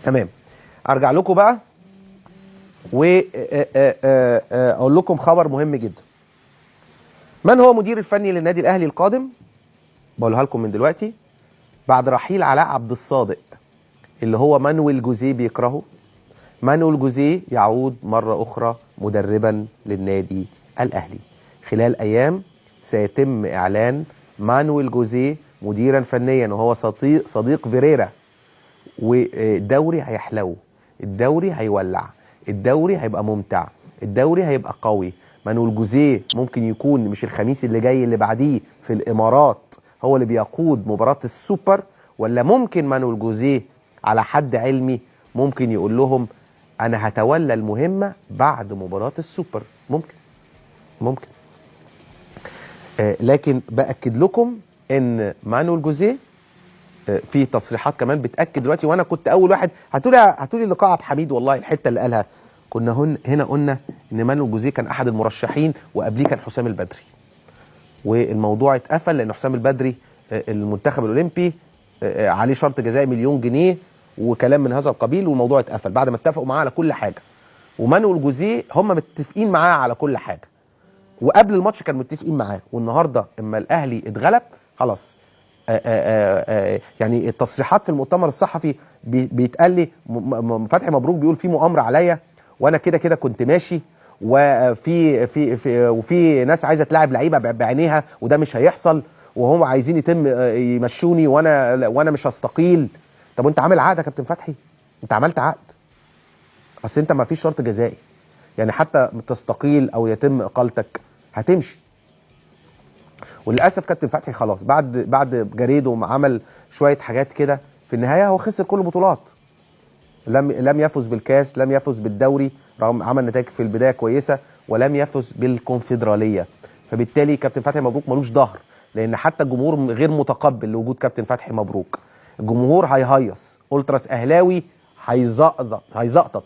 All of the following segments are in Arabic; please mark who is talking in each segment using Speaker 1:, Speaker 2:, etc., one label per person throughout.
Speaker 1: تمام. ارجع لكم بقى واقول لكم خبر مهم جدا. من هو مدير الفني للنادي الاهلي القادم؟ بقولها لكم من دلوقتي. بعد رحيل علاء عبد الصادق اللي هو مانويل جوزيه بيكرهه، مانويل جوزيه يعود مرة أخرى مدربا للنادي الأهلي. خلال أيام سيتم إعلان مانويل جوزيه مديرا فنيا، وهو صديق فيريرا. والدوري هيحلو، الدوري هيولع، الدوري هيبقى ممتع، الدوري هيبقى قوي. مانويل جوزيه ممكن يكون مش الخميس اللي جاي اللي بعديه في الإمارات هو اللي بيقود مباراة السوبر، ولا ممكن مانويل جوزيه على حد علمي ممكن يقول لهم انا هتولى المهمه بعد مباراه السوبر. ممكن لكن باكد لكم ان مانويل جوزيه في تصريحات كمان بتاكد دلوقتي، وانا كنت اول واحد هاتولي لقاء عبد الحميد، والله الحته اللي قالها كنا هنا قلنا ان مانويل جوزيه كان احد المرشحين، وقبليه كان حسام البدري، والموضوع اتقفل لان حسام البدري المنتخب الاولمبي عليه شرط جزائي مليون جنيه وكلام من هذا القبيل، والموضوع اتقفل بعد ما اتفقوا معاه على كل حاجه. ومانويل جوزيه هم متفقين معاه على كل حاجه، وقبل الماتش كانوا متفقين معاه، والنهارده اما الاهلي اتغلب خلاص. يعني التصريحات في المؤتمر الصحفي بيتقال لي فتحي مبروك بيقول في مؤامره عليا، وانا كده كده كنت ماشي، وفي ناس عايزه تلاعب لعيبه بعينيها وده مش هيحصل، وهم عايزين يمشوني وانا مش هستقيل. طب وانت عامل عقد يا كابتن فتحي؟ انت عملت عقد، اصل انت ما فيش شرط جزائي، يعني حتى تستقيل او يتم اقالتك هتمشي. وللاسف كابتن فتحي خلاص بعد جريده عمل شويه حاجات كده، في النهايه هو خسر كل البطولات. لم يفز بالكاس، لم يفز بالدوري رغم عمل نتائج في البدايه كويسه، ولم يفز بالكونفدراليه. فبالتالي كابتن فتحي مبروك ملوش ظهر، لان حتى الجمهور غير متقبل لوجود كابتن فتحي مبروك. الجمهور هيهيص، التراس اهلاوي هيزقطط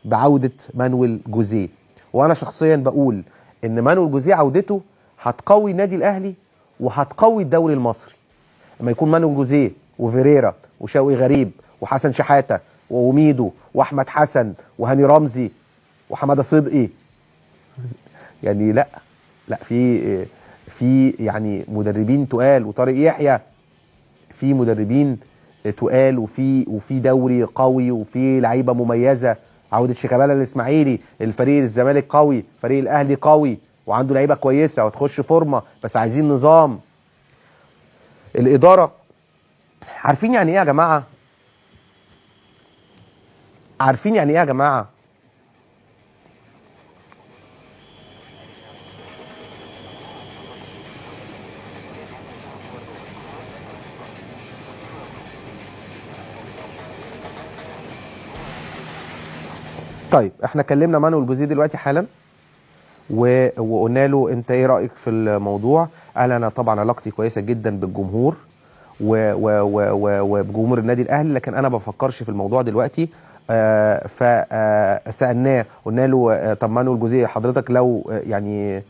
Speaker 1: بعوده مانويل جوزيه. وانا شخصيا بقول ان مانويل جوزيه عودته هتقوي النادي الاهلي وهتقوي الدوري المصري. لما يكون مانويل جوزيه وفيريرا وشوقي غريب وحسن شحاته وميدو واحمد حسن وهاني رمزي وحماده صدقي، يعني لا في يعني مدربين تقال، وطارق يحيى، في مدربين تقال، وفي دوري قوي، وفي لعيبه مميزه. عوده شيكابالا الاسماعيلي، الفريق الزمالك قوي، فريق الاهلي قوي وعنده لعيبه كويسه وتخش فورمه، بس عايزين نظام. الاداره عارفين يعني ايه يا جماعه؟ عارفين يعني ايه يا جماعه؟ طيب احنا كلمنا مانويل جوزيه دلوقتي حالا وقلنا له انت ايه رايك في الموضوع؟ قال انا طبعا علاقتي كويسه جدا بالجمهور وبجمهور النادي الاهلي، لكن انا ما بفكرش في الموضوع دلوقتي. فسالناه قلنا له طب مانويل جوزيه حضرتك لو يعني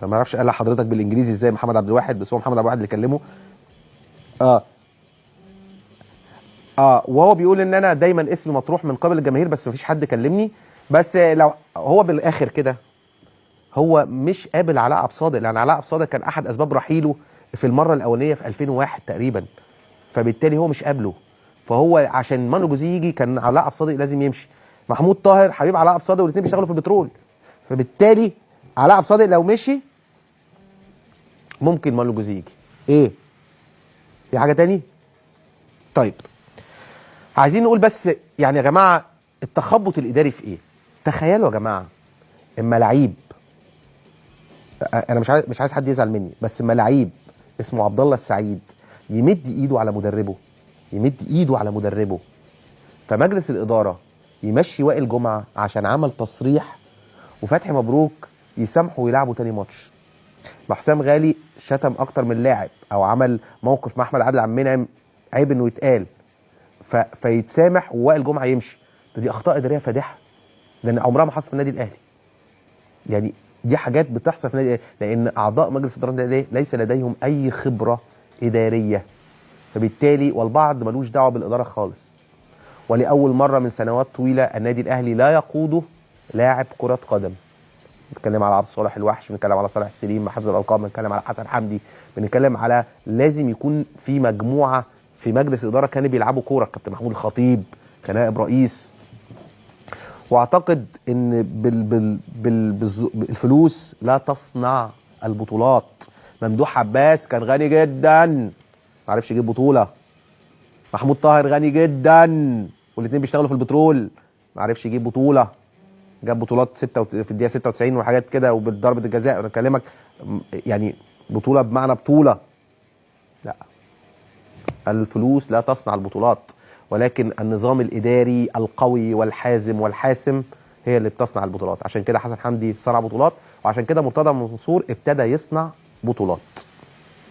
Speaker 1: ما اعرفش قال حضرتك بالانجليزي ازاي، محمد عبد الواحد، بس هو محمد عبد الواحد اللي كلمه. وهو بيقول ان انا دايما اسمي مطروح من قبل الجماهير بس مفيش حد كلمني. بس لو هو بالاخر كده هو مش قابل علاء عبد الصادق، لان علاء عبد الصادق كان احد اسباب رحيله في المره الاولانيه في 2001 تقريبا، فبالتالي هو مش قابله. فهو عشان مانويل جوزيه يجي كان علاء عبد الصادق لازم يمشي. محمود طاهر حبيب علاء عبد الصادق والاثنين بيشتغلوا في البترول، فبالتالي علاء عبد الصادق لو مشي ممكن مانويل جوزيه يجي. ايه في حاجه تاني؟ طيب عايزين نقول بس يعني يا جماعه التخبط الاداري في ايه؟ تخيلوا يا جماعه اما لعيب، انا مش عايز حد يزعل مني، بس اما لعيب اسمه عبد الله السعيد يمد ايده على مدربه، فمجلس الاداره يمشي وائل جمعه عشان عمل تصريح، وفتحي مبروك يسامحه ويلعبوا تاني ماتش. حسام غالي شتم اكتر من لاعب او عمل موقف مع احمد عادل عبد المنعم عيب انه يتقال، فيتسامح ووائل جمعه يمشي. دي اخطاء اداريه فادحه، لان عمرها ما حصلت في النادي الاهلي. يعني دي حاجات بتحصل في النادي الاهلي لان اعضاء مجلس اداره النادي الاهلي ليس لديهم اي خبره اداريه، فبالتالي والبعض ملوش دعوه بالاداره خالص. ولأول مرة من سنوات طويلة النادي الأهلي لا يقوده لاعب كرة قدم. بنتكلم على عبد الصالح الوحش، بنتكلم على صالح السليم مع حفظ الألقاب، بنتكلم على حسن حمدي، بنتكلم على لازم يكون في مجموعة في مجلس إدارة كانوا بيلعبوا كورة. كابتن محمود الخطيب كان نائب رئيس. واعتقد ان بالفلوس لا تصنع البطولات. ممدوح عباس كان غني جدا ما عرفش يجيب بطوله. محمود طاهر غني جدا والاثنين بيشتغلوا في البترول ما عرفش يجيب بطوله. جاب بطولات في الدقيقه 96 وحاجات كده وبضربه الجزاء. انا بكلمك يعني بطوله بمعنى بطوله. لا، الفلوس لا تصنع البطولات، ولكن النظام الاداري القوي والحازم والحاسم هي اللي بتصنع البطولات. عشان كده حسن حمدي صنع بطولات، وعشان كده مرتضى منصور ابتدى يصنع بطولات.